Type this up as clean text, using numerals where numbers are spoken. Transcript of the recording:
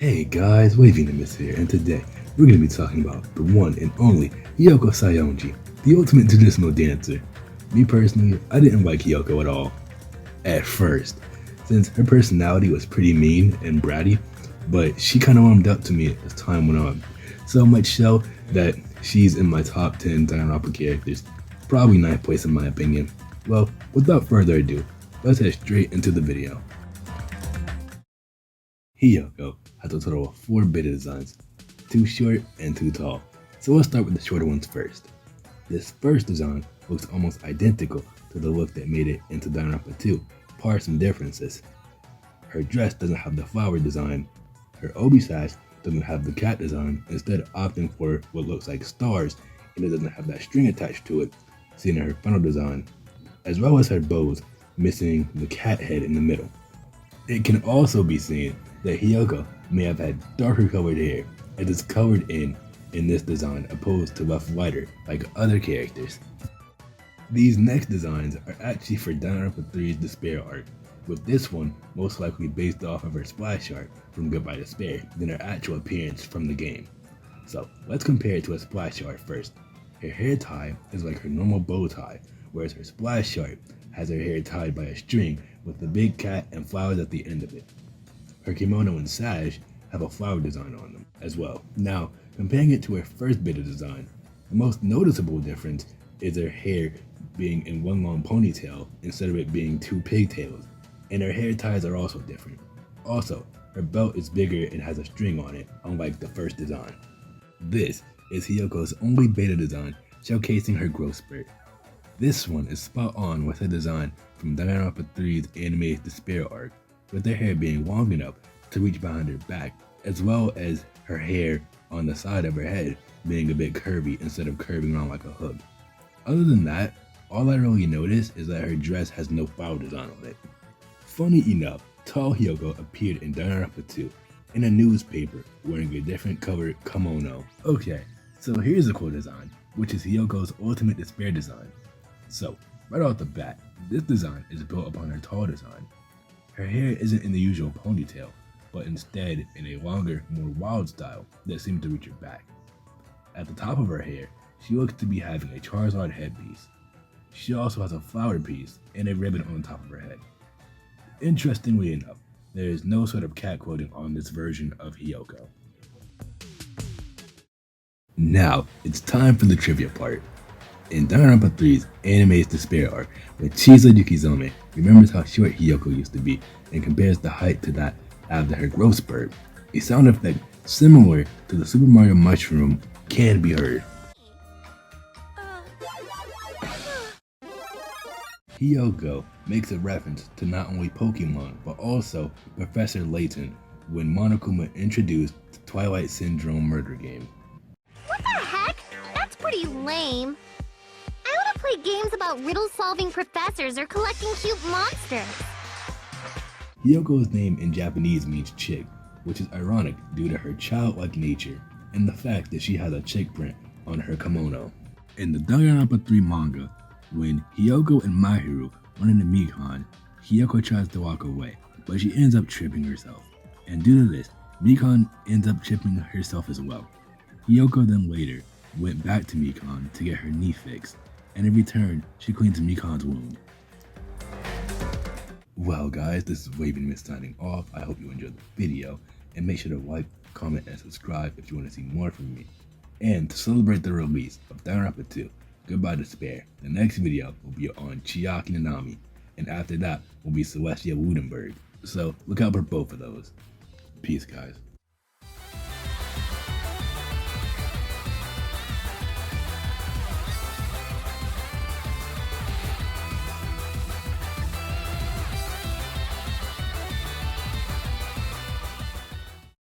Hey guys, Wavy Nimbus here, and today we're going to be talking about the one and only Hiyoko Saionji, the ultimate traditional dancer. Me personally, I didn't like Hiyoko at all, at first, since her personality was pretty mean and bratty, but she kind of warmed up to me as time went on. So much so that she's in my top 10 Danganronpa characters, probably 9th place in my opinion. Well, without further ado, let's head straight into the video. Hiyoko has a total of 4 beta designs, 2 short and 2 tall, so let's start with the shorter ones first. This first design looks almost identical to the look that made it into Danganronpa 2, bar some differences. Her dress doesn't have the flower design, her obi sash doesn't have the cat design, instead opting for what looks like stars, and it doesn't have that string attached to it, seen in her funnel design, as well as her bows, missing the cat head in the middle. It can also be seen that Hiyoko may have had darker colored hair. It is colored in this design opposed to left lighter like other characters. These next designs are actually for Danganronpa 3's Despair arc, with this one most likely based off of her splash art from Goodbye Despair than her actual appearance from the game. So let's compare it to a splash art first. Her hair tie is like her normal bow tie, whereas her splash art has her hair tied by a string with the big cat and flowers at the end of it. Her kimono and sash have a flower design on them as well. Now, comparing it to her first beta design, the most noticeable difference is her hair being in one long ponytail instead of it being 2 pigtails, and her hair ties are also different. Also, her belt is bigger and has a string on it, unlike the first design. This is Hiyoko's only beta design showcasing her growth spurt. This one is spot on with her design from Danganronpa 3's animated Despair arc, with her hair being long enough to reach behind her back, as well as her hair on the side of her head being a bit curvy instead of curving around like a hook. Other than that, all I really noticed is that her dress has no flower design on it. Funny enough, tall Hiyoko appeared in Danganronpa 2 in a newspaper wearing a different colored kimono. Okay, so here's a cool design, which is Hiyoko's ultimate Despair design. So, right off the bat, this design is built upon her tall design. Her hair isn't in the usual ponytail, but instead in a longer, more wild style that seems to reach her back. At the top of her hair, she looks to be having a Charizard headpiece. She also has a flower piece and a ribbon on the top of her head. Interestingly enough, there is no sort of cat clothing on this version of Hiyoko. Now, it's time for the trivia part. In Danganronpa 3's anime's Despair arc, where Chiza Yukizome remembers how short Hiyoko used to be and compares the height to that after her growth spurt, a sound effect similar to the Super Mario mushroom can be heard. Hiyoko makes a reference to not only Pokemon, but also Professor Layton when Monokuma introduced the Twilight Syndrome murder game. What the heck? That's pretty lame. I want to play games about riddle-solving professors or collecting cute monsters. Hiyoko's name in Japanese means chick, which is ironic due to her childlike nature and the fact that she has a chick print on her kimono. In the Danganronpa 3 manga, when Hiyoko and Mahiru run into Mikan, Hiyoko tries to walk away, but she ends up tripping herself. And due to this, Mikan ends up tripping herself as well. Hiyoko then later went back to Mikan to get her knee fixed, and in return, she cleans Mikan's wound. Well guys, this is Wavy Nimbus signing off. I hope you enjoyed the video, and make sure to like, comment, and subscribe if you want to see more from me. And to celebrate the release of Danganronpa 2, Goodbye Despair, the next video will be on Chiaki Nanami, and after that will be Celestia Woodenberg. So look out for both of those. Peace guys.